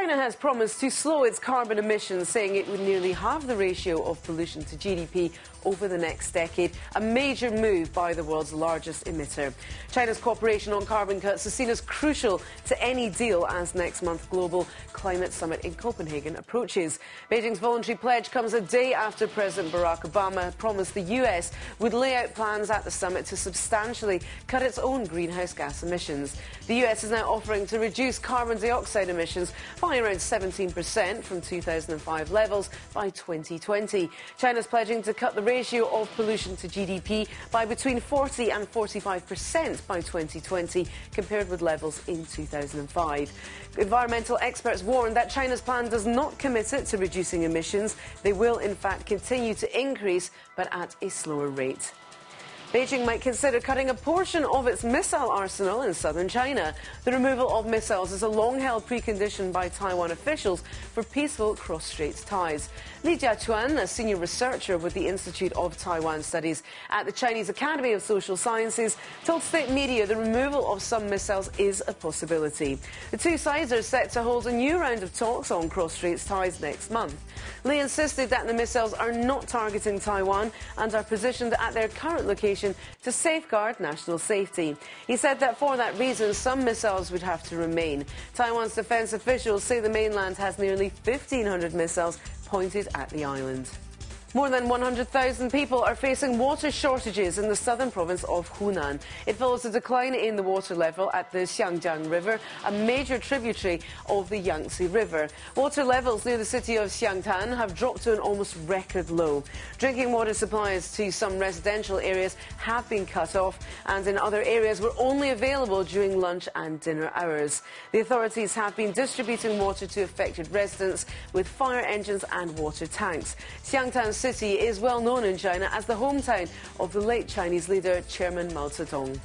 China has promised to slow its carbon emissions, saying it would nearly halve the ratio of pollution to GDP over the next decade, a major move by the world's largest emitter. China's cooperation on carbon cuts is seen as crucial to any deal as next month's global climate summit in Copenhagen approaches. Beijing's voluntary pledge comes a day after President Barack Obama promised the US would lay out plans at the summit to substantially cut its own greenhouse gas emissions. The US is now offering to reduce carbon dioxide emissions by around 17% from 2005 levels by 2020. China's pledging to cut the ratio of pollution to GDP by between 40 and 45% by 2020, compared with levels in 2005. Environmental experts warn that China's plan does not commit it to reducing emissions. They will, in fact, continue to increase, but at a slower rate. Beijing might consider cutting a portion of its missile arsenal in southern China. The removal of missiles is a long-held precondition by Taiwan officials for peaceful cross-strait ties. Li Jiachuan, a senior researcher with the Institute of Taiwan Studies at the Chinese Academy of Social Sciences, told state media the removal of some missiles is a possibility. The two sides are set to hold a new round of talks on cross-strait ties next month. Li insisted that the missiles are not targeting Taiwan and are positioned at their current location to safeguard national safety. He said that for that reason, some missiles would have to remain. Taiwan's defense officials say the mainland has nearly 1,500 missiles pointed at the island. More than 100,000 people are facing water shortages in the southern province of Hunan. It follows a decline in the water level at the Xiangjiang River, a major tributary of the Yangtze River. Water levels near the city of Xiangtan have dropped to an almost record low. Drinking water supplies to some residential areas have been cut off, and in other areas were only available during lunch and dinner hours. The authorities have been distributing water to affected residents with fire engines and water tanks. Xiangtan City is well known in China as the hometown of the late Chinese leader Chairman Mao Zedong.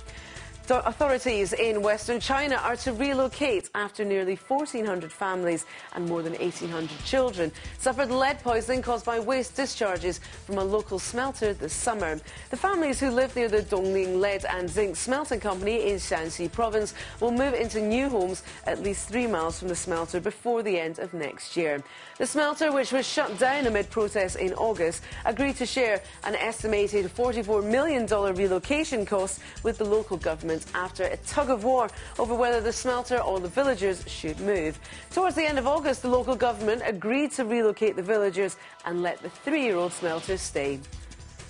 Authorities in Western China are to relocate after nearly 1,400 families and more than 1,800 children suffered lead poisoning caused by waste discharges from a local smelter this summer. The families who live near the Dongling Lead and Zinc Smelting Company in Shanxi Province will move into new homes at least 3 miles from the smelter before the end of next year. The smelter, which was shut down amid protests in August, agreed to share an estimated $44 million relocation cost with the local government after a tug-of-war over whether the smelter or the villagers should move. Towards the end of August, the local government agreed to relocate the villagers and let the 3-year-old smelter stay.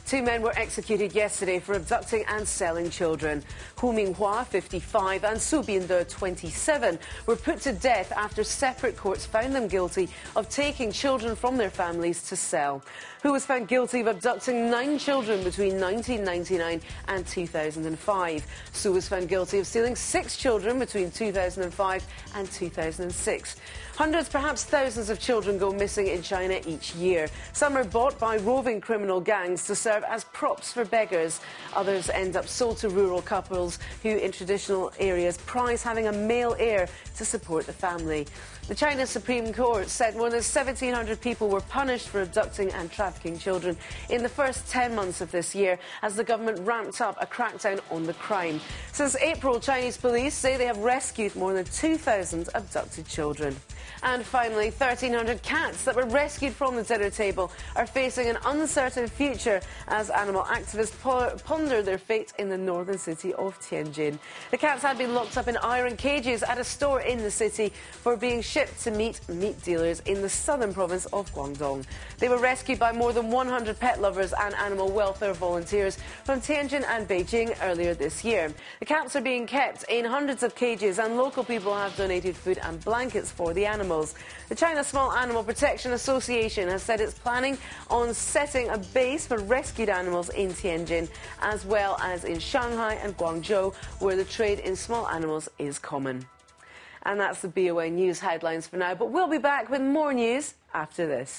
2 men were executed yesterday for abducting and selling children. Hu Minghua, 55, and Su Binde, 27, were put to death after separate courts found them guilty of taking children from their families to sell. Hu was found guilty of abducting 9 children between 1999 and 2005. Su was found guilty of stealing 6 children between 2005 and 2006. Hundreds, perhaps thousands of children go missing in China each year. Some are bought by roving criminal gangs to serve as props for beggars. Others end up sold to rural couples who in traditional areas prize having a male heir to support the family. The China Supreme Court said more than 1,700 people were punished for abducting and trafficking children in the first 10 months of this year as the government ramped up a crackdown on the crime. Since April, Chinese police say they have rescued more than 2,000 abducted children. And finally, 1,300 cats that were rescued from the dinner table are facing an uncertain future as animal activists ponder their fate in the northern city of Tianjin. The cats had been locked up in iron cages at a store in the city for being shipped to meet dealers in the southern province of Guangdong. They were rescued by more than 100 pet lovers and animal welfare volunteers from Tianjin and Beijing earlier this year. The cats are being kept in hundreds of cages, and local people have donated food and blankets for the animals. The China Small Animal Protection Association has said it's planning on setting a base for rescued animals in Tianjin, as well as in Shanghai and Guangzhou, where the trade in small animals is common. And that's the BOA News headlines for now, but we'll be back with more news after this.